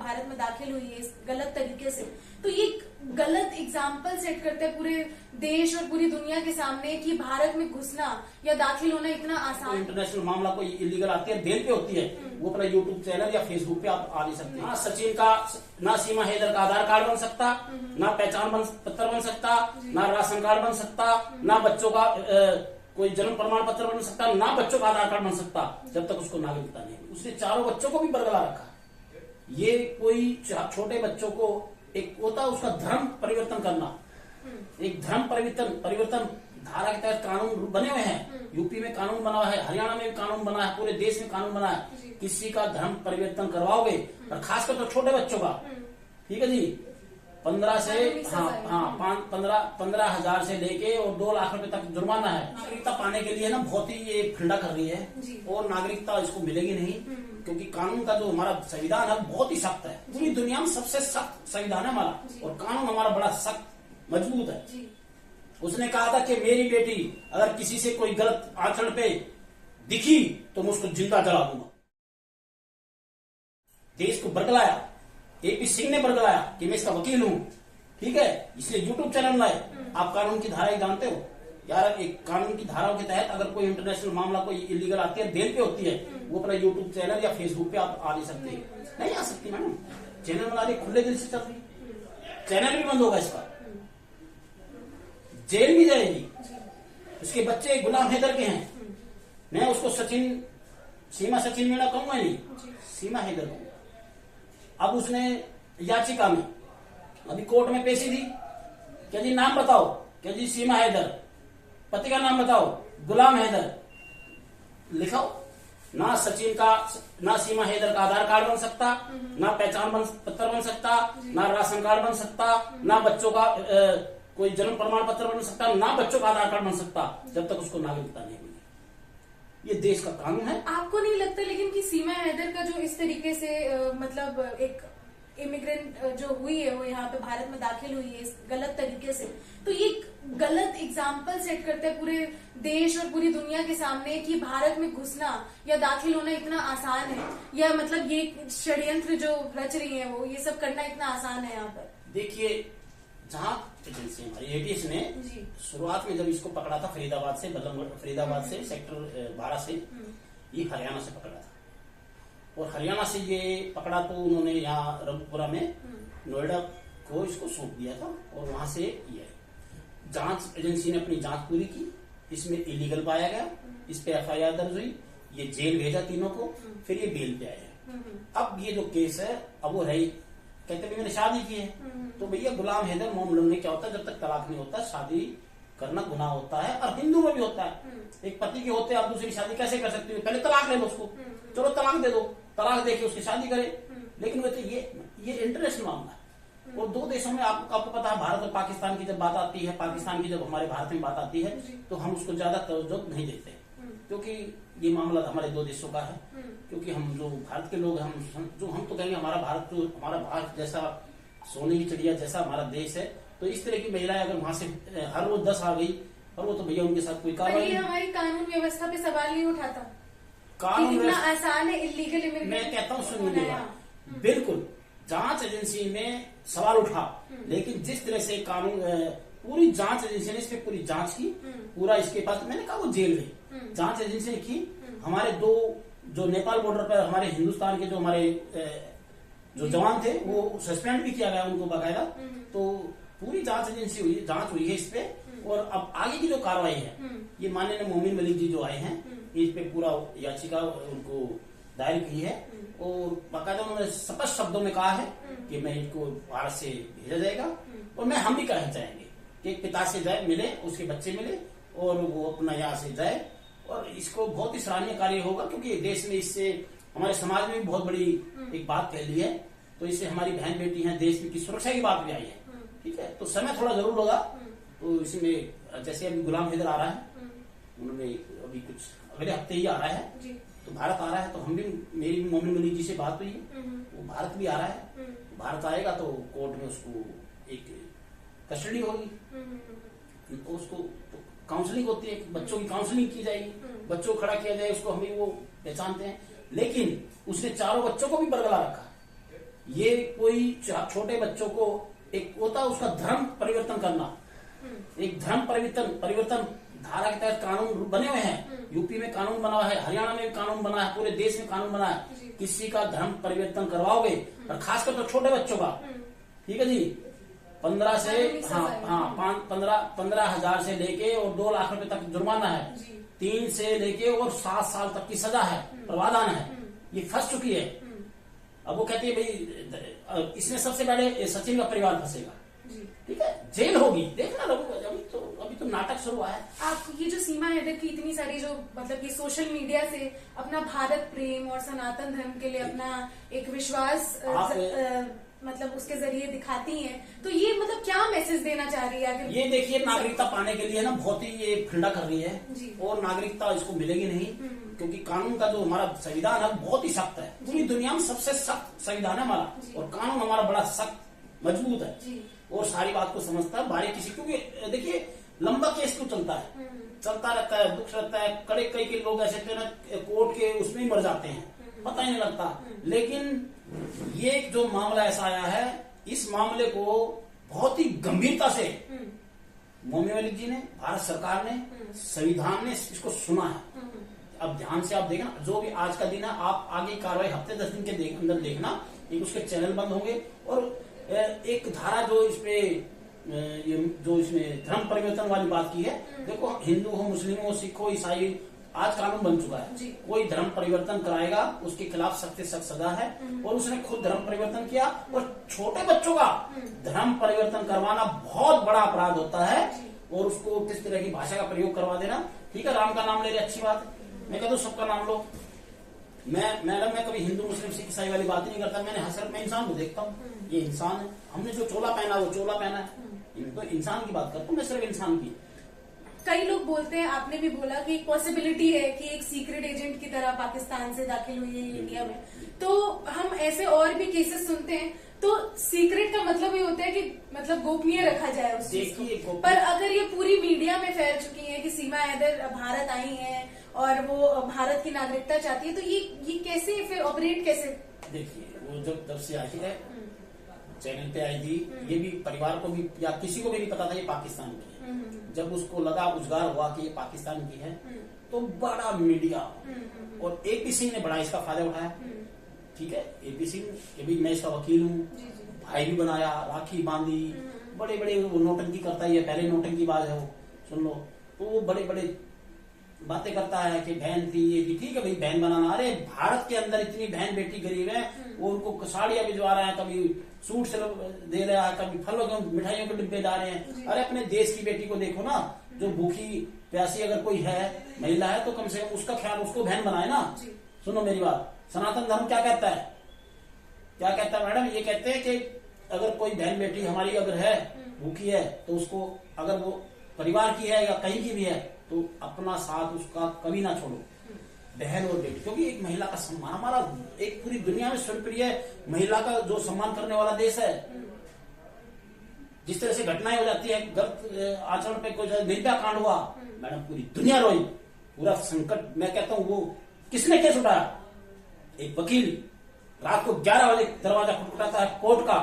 भारत में दाखिल हुई है इस गलत तरीके से, तो ये गलत एग्जाम्पल सेट करता है पूरे देश और पूरी दुनिया के सामने कि भारत में घुसना या दाखिल होना इतना आसान। इंटरनेशनल मामला कोई इलीगल आती है, बेल पे होती है, वो अपना यूट्यूब चैनल या फेसबुक पे आप आ नहीं सकते। ना सचिन का, ना सीमा हैदर का आधार कार्ड बन सकता, ना पहचान पत्र बन सकता, ना राशन कार्ड बन सकता, ना बच्चों का कोई जन्म प्रमाण पत्र बन सकता, ना बच्चों का आधार कार्ड बन सकता जब तक उसको नागरिकता नहीं। उसने चारों बच्चों को भी बरगला रखा। ये कोई छोटे बच्चों को एक होता है उसका धर्म परिवर्तन करना, एक धर्म परिवर्तन धारा के तहत कानून बने हुए हैं। यूपी में कानून बना है, हरियाणा में भी कानून बना है, पूरे देश में कानून बना है। किसी का धर्म परिवर्तन करवाओगे, और खासकर तो छोटे बच्चों का, ठीक है जी, 15 से 15,000 से लेके और 2 लाख रुपए तक जुर्माना है। नागरिकता पाने के लिए ना बहुत ही ये फंडा कर रही है, और नागरिकता इसको मिलेगी नहीं, क्योंकि कानून का जो हमारा संविधान है बहुत ही सख्त है। पूरी दुनिया में सबसे सख्त संविधान है हमारा, और कानून हमारा बड़ा सख्त मजबूत है। उसने कहा था कि मेरी बेटी अगर किसी से कोई गलत आचरण पे दिखी तो मैं उसको जिंदा जला दूंगा। देश को बरगलाया, एपी सिंह ने बरगलाया कि मैं इसका वकील हूं, ठीक है, इसलिए यूट्यूब चैनल लाए। आप कानून की धाराएं जानते हो यार, एक कानून की धाराओं के तहत अगर कोई इंटरनेशनल मामला कोई इलीगल आती है, बेल पे होती है, वो अपना यूट्यूब चैनल या फेसबुक पे आप आ नहीं सकते। नहीं आ सकती मैडम, चैनल बना रही, खुले दिल से चल रही, चैनल भी बंद होगा इसका, जेल भी जाएगी। उसके बच्चे गुलाम हैदर के हैं, मैं उसको सीमा सचिन मीणा कहूंगा नहीं, सीमा हैदर कहूंगा। अब उसने याचिका में अभी कोर्ट में पेशी दी, क्या जी नाम बताओ, क्या जी सीमा हैदर, पति का नाम बताओ, गुलाम हैदर, लिखाओ। ना सचिन का, ना सीमा हैदर का आधार कार्ड बन सकता, ना पहचान पत्र बन सकता, ना राशन कार्ड बन सकता, ना बच्चों का कोई जन्म प्रमाण पत्र बन सकता, ना बच्चों का आधार कार्ड बन सकता जब तक उसको नागरिकता नहीं मिली। ये देश का कानून है। आपको नहीं लगता लेकिन कि सीमा हैदर का जो इस तरीके से मतलब एक इमिग्रेंट जो हुई है वो यहाँ पे भारत में दाखिल हुई है इस गलत तरीके से, तो ये गलत एग्जाम्पल सेट करता है पूरे देश और पूरी दुनिया के सामने कि भारत में घुसना या दाखिल होना इतना आसान है, या मतलब ये षड्यंत्र जो रच रही है वो ये सब करना इतना आसान है यहाँ पर। देखिए, जहाँ एजेंसी हमारी एटीएस ने शुरुआत में जब इसको पकड़ा था फरीदाबाद से सेक्टर 12 से, ये हरियाणा से पकड़ा था, और हरियाणा से ये पकड़ा तो उन्होंने यहाँ रघुपुरा में नोएडा को इसको सौंप दिया था, और वहां से ये जांच एजेंसी ने अपनी जांच पूरी की, इसमें इलीगल पाया गया, इस पे एफआईआर दर्ज हुई, ये जेल भेजा तीनों को, फिर ये बेल पे आए। अब ये जो केस है, अब वो है कहते भी मैंने शादी की है, तो भैया गुलाम हैदर मामले में क्या होता है, जब तक तलाक नहीं होता शादी करना गुनाह होता है, और हिंदू में भी होता है। एक पति के होते आप दूसरी शादी कैसे कर सकते हो, पहले तलाक ले लो उसको, चलो तलाक दे दो, तलाक देके उसकी शादी करे। लेकिन वो तो ये इंटरनेशनल मामला है, और 2 देशों में आपको पता है, भारत और पाकिस्तान की जब बात आती है, पाकिस्तान की जब हमारे भारत में बात आती है, तो हम उसको ज्यादा तवज्जो नहीं देते, क्योंकि ये मामला हमारे 2 देशों का है। क्योंकि हम जो भारत के लोग, हम तो कहेंगे हमारा भारत जैसा सोने की चिड़िया जैसा हमारा देश है, तो इस तरह की महिलाएं अगर वहां से हर रोज 10 आ गई, और वो तो भैया उनके साथ कोई कार्रवाई नहीं। हमारी कानून व्यवस्था पे सवाल नहीं उठाता, कानून इतना आसान है इलीगल इमिग्रेशन। मैं कहता हूँ सुनिए, बिल्कुल जांच एजेंसी में सवाल उठा, लेकिन जिस तरह से कानून पूरी जांच एजेंसी ने इस पे पूरी जांच की, पूरा इसके पास, मैंने कहा वो जेल गई, जांच एजेंसी ने की। हमारे 2 जो नेपाल बॉर्डर पर हमारे हिंदुस्तान के जो हमारे जो जवान थे वो सस्पेंड भी किया गया उनको बाकायदा। तो पूरी जांच हुई है इस पे, और अब आगे की जो कार्रवाई है, ये माननीय मोमिन मलिक जी जो आए हैं, इस पे पूरा याचिका उनको दायर की है, और बाकायदा उन्होंने स्पष्ट शब्दों में कहा है कि मैं इनको भारत से भेजा जाएगा, और हम भी कहना चाहेंगे कि एक पिता से जाए, मिले, उसके बच्चे मिले, और वो अपना यहाँ से जाए, और इसको बहुत ही सराहनीय कार्य होगा, क्योंकि देश में इससे हमारे समाज में भी बहुत बड़ी एक बात फैली है, तो इससे हमारी बहन बेटी हैं, देश की सुरक्षा की बात भी आई है, ठीक है। तो समय थोड़ा जरूर होगा, तो इसमें जैसे अभी गुलाम हैदर आ रहा है, उन्होंने अभी कुछ अगले हफ्ते ही आ रहा है, तो भारत आ रहा है, तो हम भी, मेरी मोमिन मलिक जी से बात हुई है, वो भारत भी आ रहा है, भारत आएगा तो कोर्ट में उसको एक कस्टडी होगी, तो उसको काउंसलिंग होती है, बच्चों की काउंसलिंग की जाएगी, बच्चों को खड़ा किया जाए, उसको हम भी वो पहचानते हैं। लेकिन उसने चारों बच्चों को भी बरगला रखा, ये कोई छोटे बच्चों को एक होता है उसका धर्म परिवर्तन करना, एक धर्म परिवर्तन धारा के तहत कानून बने हुए हैं। यूपी में कानून बना है, हरियाणा में भी कानून बना है, पूरे देश में कानून बना है। किसी का धर्म परिवर्तन करवाओगे, और खासकर तो छोटे बच्चों का, ठीक है जी, 15 से 15,000 से लेके और 2 लाख रुपए तक जुर्माना है, 3 से लेके और 7 साल तक की सजा है, प्रावधान है। ये फंस चुकी है। अब वो कहती है भाई इसमें सबसे पहले सचिन का परिवार फंसेगा, ठीक है, जेल होगी। देखना लोगों, अभी तो नाटक शुरू हुआ है। आप ये जो सीमा हैदर की इतनी सारी जो मतलब कि सोशल मीडिया से अपना भारत प्रेम और सनातन धर्म के लिए अपना एक विश्वास मतलब उसके जरिए दिखाती हैं, तो ये मतलब क्या मैसेज देना चाह रही है? ये देखिए, नागरिकता पाने के लिए ना बहुत ही ये फंडा कर रही है, और नागरिकता इसको मिलेगी नहीं, क्योंकि कानून का जो हमारा संविधान है बहुत ही सख्त है। पूरी दुनिया में सबसे सख्त संविधान है हमारा, और कानून हमारा बड़ा सख्त मजबूत है, और सारी बात को समझता है बारीकी से। क्योंकि देखिए, लंबा केस क्यों चलता है, चलता रहता है, दुख रहता है, कई के लोग ऐसे थे ना कोर्ट के उसमें ही मर जाते हैं, पता ही नहीं लगता। लेकिन ये जो मामला ऐसा आया है, इस मामले को बहुत ही गंभीरता से मोमी मलिक जी ने, भारत सरकार ने, संविधान ने इसको सुना है। अब ध्यान से आप देखना, जो भी आज का दिन है, आप आगे कार्रवाई हफ्ते 10 दिन के अंदर देखना, एक उसके चैनल बंद होंगे। और एक धारा जो इसपे जो इसमें धर्म परिवर्तन वाली बात की है, देखो हिंदू हो, मुस्लिम हो, सिख हो, ईसाई, आज कानून बन चुका है, कोई धर्म परिवर्तन कराएगा उसके खिलाफ सख्त से सख्त सजा है। और उसने खुद धर्म परिवर्तन किया, और छोटे बच्चों का धर्म परिवर्तन करवाना बहुत बड़ा अपराध होता है, और उसको किस तरह की भाषा का प्रयोग करवा देना। ठीक है, राम का नाम ले रहे, अच्छी बात है, मैं कहता हूँ सबका नाम लो। मैं कभी हिंदू मुस्लिम सिख ईसाई वाली बात नहीं करता, मैंने हसरत में इंसान को देखता हूँ, ये इंसान है, हमने जो चोला पहना वो चोला पहना है, तो इंसान की बात करता हूँ मैं, सिर्फ इंसान की। कई लोग बोलते हैं, आपने भी बोला कि एक पॉसिबिलिटी है कि एक सीक्रेट एजेंट की तरह पाकिस्तान से दाखिल हुई है इंडिया में, तो हम ऐसे और भी केसेस सुनते हैं। तो सीक्रेट का मतलब ये होता है कि मतलब गोपनीय रखा जाए उस चीज को। पर अगर ये पूरी मीडिया में फैल चुकी है कि सीमा हैदर भारत आई है और वो भारत की नागरिकता चाहती है, तो ये कैसे फिर ऑपरेट कैसे? देखिए, वो जब से आई है चैनल पे आई थी, ये भी परिवार को भी या किसी को भी नहीं पता था ये पाकिस्तान की है। जब उसको लगा, उजगार हुआ कि ये पाकिस्तान की है, तो बड़ा मीडिया और एपी सिंह ने बड़ा इसका फायदा उठाया। ठीक है, एपी सिंह के भी मैं इसका वकील हूँ, भाई भी बनाया, राखी बांधी, बड़े बड़े नोटंकी करता ही है, पहले नोटंकी बाज है वो, सुन लो। तो वो बड़े बड़े बातें करता है कि बहन थी, ये थी, ठीक है भाई, बहन बनाना। अरे भारत के अंदर इतनी बहन बेटी गरीब है, वो उनको साड़ियां भिजवा रहे हैं, कभी सूट से दे रहा है, कभी फलों के मिठाइयों के डिब्बे डाल रहे हैं। अरे अपने देश की बेटी को देखो ना, जो भूखी प्यासी अगर कोई है, महिला है, तो कम से कम उसका ख्याल, उसको बहन बनाए ना। सुनो मेरी बात, सनातन धर्म क्या कहता है, क्या कहता है मैडम? ये कहते हैं कि अगर कोई बहन बेटी हमारी अगर है, भूखी है, तो उसको, अगर वो परिवार की है या कहीं की भी है, तो अपना साथ उसका कभी ना छोड़ो, बहन और बेटी। क्योंकि एक महिला का सम्मान, हमारा एक पूरी दुनिया में सर्वप्रिय महिला का जो सम्मान करने वाला देश है। जिस तरह से घटनाएं हो जाती है, गलत आचरण पे कोई निर्भया कांड हुआ, मैडम पूरी दुनिया रोई, पूरा संकट। मैं कहता हूँ, वो किसने केस उठाया? एक वकील रात को 11 बजे दरवाजा खटखटाता है कोर्ट का,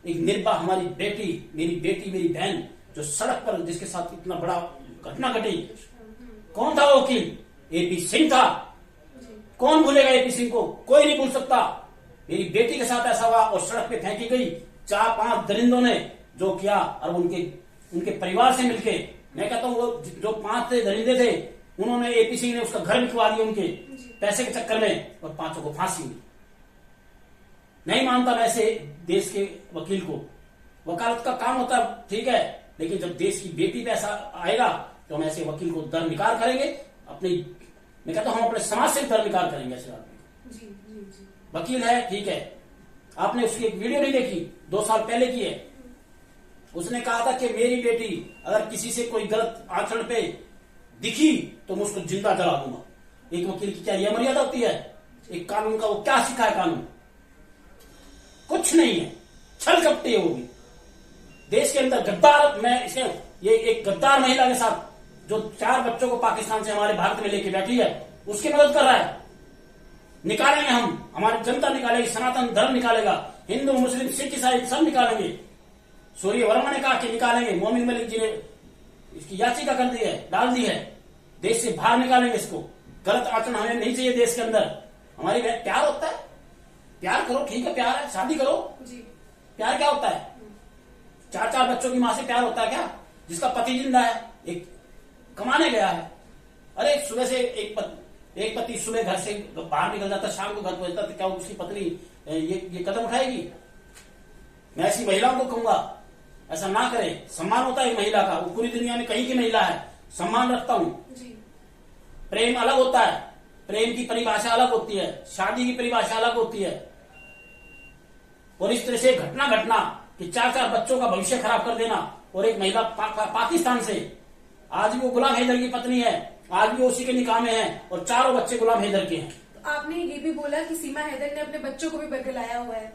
एक निर्भया हमारी बेटी, मेरी बहन, जो सड़क पर, जिसके साथ इतना बड़ा घटना घटी। कौन था वो वकील? एपी सिंह था। कौन भूलेगा एपी सिंह को? कोई नहीं भूल सकता। मेरी बेटी के साथ ऐसा हुआ और सड़क पे फेंकी गई, 4-5 दरिंदों ने जो किया, और उनके परिवार से मिलके, मैं कहता हूँ, वो जो 5 दरिंदे थे, उन्होंने, एपी सिंह ने उसका घर बिकवा दिया उनके पैसे के चक्कर में, और 5 को फांसी हुई। नहीं मानता वैसे देश के वकील को, वकालत का काम होता है, ठीक है, लेकिन जब देश की बेटी पे ऐसा आएगा, तो हम ऐसे वकील को दरनिकार करेंगे। मैं कहता हूं, हम अपने समाज से दरनिकार करेंगे ऐसे आदमी। जी। वकील है, ठीक है, आपने उसकी एक वीडियो नहीं देखी, 2 साल पहले की है। उसने कहा था कि मेरी बेटी अगर किसी से कोई गलत आचरण पे दिखी तो मैं उसको जिंदा जला दूंगा। एक वकील की क्या यह मर्यादा होती है? एक कानून का वो क्या सीखा है? कानून कुछ नहीं है, छल कपटी है वो भी। देश के अंदर गद्दार, ये एक गद्दार महिला के साथ, जो 4 बच्चों को पाकिस्तान से हमारे भारत में लेके बैठी है, उसकी मदद कर रहा है। निकालेंगे हम, हमारी जनता निकालेगी, सनातन धर्म निकालेगा। हिंदू मुस्लिम सिख ईसाई सब निकालेंगे। सूर्य वर्मा ने कहा कि निकालेंगे, मोमिन मलिक जी ने इसकी याचिका कर दी है, डाल दी है, देश से बाहर निकालेंगे इसको। गलत आचरण हमें नहीं चाहिए देश के अंदर। हमारी प्यार होता है, प्यार करो, ठीक है, प्यार है, शादी करो जी। प्यार क्या होता है? 4-4 बच्चों की माँ से प्यार होता है क्या? जिसका पति जिंदा है, एक कमाने गया है, अरे सुबह से एक पति सुबह घर से बाहर निकल जाता, शाम को घर पहुंचता, तो क्या उसकी पत्नी ये कदम उठाएगी? मैं ऐसी महिलाओं को कहूंगा ऐसा ना करें। सम्मान होता है महिला का, वो पूरी दुनिया में कहीं की महिला है, सम्मान रखता हूं। प्रेम अलग होता है, प्रेम की परिभाषा अलग होती है, शादी की परिभाषा अलग होती है। और इस तरह से घटना कि 4-4 बच्चों का भविष्य खराब कर देना, और एक महिला पाकिस्तान से, आज भी वो गुलाम हैदर की पत्नी है, आज भी उसी के निकाह में है, और 4 बच्चे गुलाम हैदर के हैं। आपने ये भी बोला कि सीमा हैदर ने अपने बच्चों को भी बरगलाया हुआ है,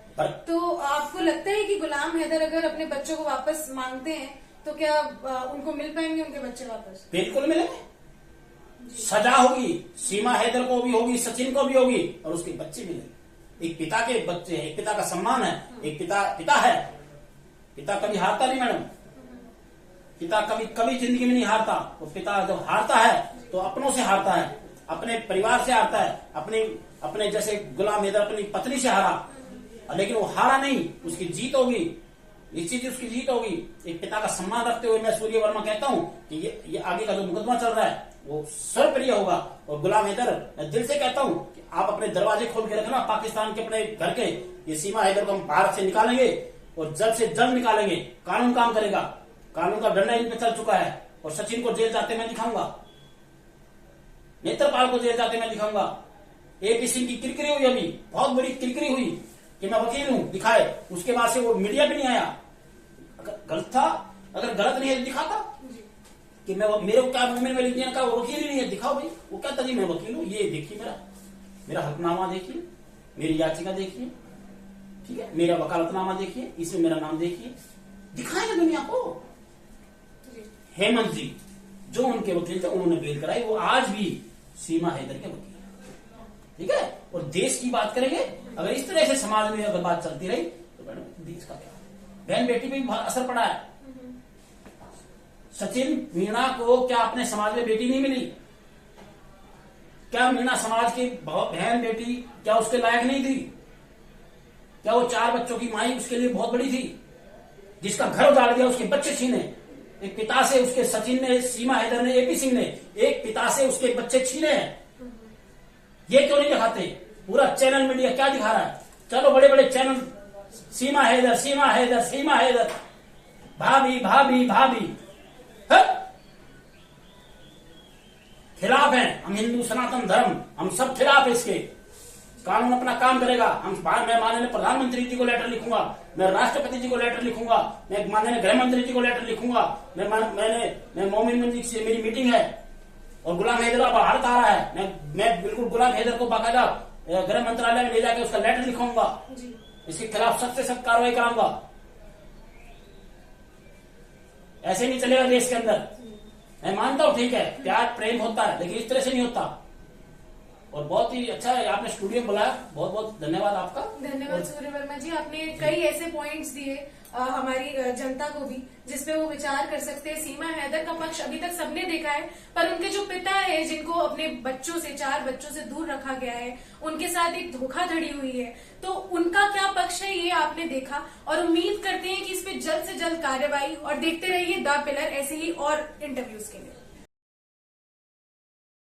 तो आपको लगता है कि गुलाम हैदर अगर अपने बच्चों को वापस मांगते हैं तो क्या उनको मिल पाएंगे उनके बच्चे वापस? बिल्कुल मिलेंगे, सजा होगी, सीमा हैदर को भी होगी, सचिन को भी होगी, और उसके बच्चे मिलेंगे। एक पिता के बच्चे हैं, एक पिता का सम्मान है, एक पिता है। पिता कभी हारता नहीं मैडम, पिता कभी जिंदगी में नहीं हारता। और पिता जब हारता है तो अपनों से हारता है, अपने परिवार से हारता है, अपने जैसे गुलाम हैदर अपनी पत्नी से हारा, लेकिन वो हारा नहीं, उसकी जीत होगी, निश्चित ही उसकी जीत होगी। एक पिता का सम्मान रखते हुए मैं सूर्य वर्मा कहता हूं कि ये आगे का जो मुकदमा चल रहा है वो सर्वप्रिय होगा। और गुलाम हैदर, मैं दिल से कहता हूं कि आप अपने दरवाजे खोल के रखना पाकिस्तान के अपने घर के। ये सीमा हैदर को हम भारत से निकालेंगे, और जल्द से जल्द निकालेंगे। कानून काम करेगा, कानून का डंडा इन पे चल चुका है। और सचिन को जेल जाते मैं दिखाऊंगा, नेत्रपाल को जेल जाते मैं दिखाऊंगा। AP सिंह की किरकिरी हुई, अभी बहुत बड़ी किरकिरी हुई कि मैं वकील हूं, दिखाए, उसके बाद से वो मीडिया पे नहीं आया। अगर गलत था, अगर गलत नहीं है दिखाता कि मैं, मेरे को क्या मोमिन मलिक का वो वकील ही नहीं है, दिखाओ भाई। वो कहता जी मैं वकील हूं, ये देखिए मेरा हकनामा देखिए, मेरी याचिका देखिए, ठीक है, मेरा वकालतनामा देखिए, इसमें मेरा नाम देखिए, दिखाए दुनिया को। हेमंत जी जो उनके वकील थे, उन्होंने बेल कराई, वो आज भी सीमा हैदर के वकील है, ठीक है। और देश की बात करेंगे, अगर इस तरह से समाज में अगर बात चलती रही तो मैडम देश का क्या? बहन बेटी पे भी बहुत असर पड़ा है। सचिन मीणा को क्या अपने समाज में बेटी नहीं मिली? क्या मीणा समाज की बहन बेटी क्या उसके लायक नहीं थी? क्या वो 4 बच्चों की माई उसके लिए बहुत बड़ी थी? जिसका घर उजाड़ दिया, उसके बच्चे छीने, एक पिता से उसके सचिन ने, सीमा हैदर ने, AP सिंह ने एक पिता से उसके बच्चे छीने हैं। ये क्यों नहीं दिखाते? पूरा चैनल मीडिया क्या दिखा रहा है? चलो बड़े बड़े चैनल, सीमा हैदर, सीमा हैदर, सीमा हैदर, भाभी भाभी भाभी, खिलाफ हैं हम। हिंदू सनातन धर्म, हम सब खिलाफ है इसके। कानून अपना काम करेगा। मैं माननीय प्रधानमंत्री जी को लेटर लिखूंगा, मैं राष्ट्रपति जी को लेटर लिखूंगा, मैं माननीय गृह मंत्री जी को लेटर लिखूंगा। मैं मोमिन मलिक से मेरी मीटिंग है, और गुलाम हैदर अब भारत आ रहा है, मैं बिल्कुल गुलाम हैदर को बाकायदा गृह मंत्रालय में ले जाकर उसका लेटर लिखवाऊंगा, इसके खिलाफ सख्त से सख्त कार्रवाई कराऊंगा। ऐसे नहीं चलेगा देश के अंदर। मैं मानता हूं ठीक है, प्यार प्रेम होता है, लेकिन इस तरह से नहीं होता। और बहुत ही अच्छा है आपने स्टूडियो में बुलाया, बहुत बहुत धन्यवाद आपका। धन्यवाद सूर्य वर्मा जी, आपने कई ऐसे पॉइंट्स दिए हमारी जनता को भी जिसपे वो विचार कर सकते हैं। सीमा हैदर का पक्ष अभी तक सबने देखा है, पर उनके जो पिता है जिनको अपने बच्चों से, 4 बच्चों से दूर रखा गया है, उनके साथ एक धोखाधड़ी हुई है, तो उनका क्या पक्ष है ये आपने देखा। और उम्मीद करते हैं कि इस पे जल्द से जल्द कार्रवाई, और देखते रहिए द पिलर ऐसे ही और इंटरव्यूज के लिए।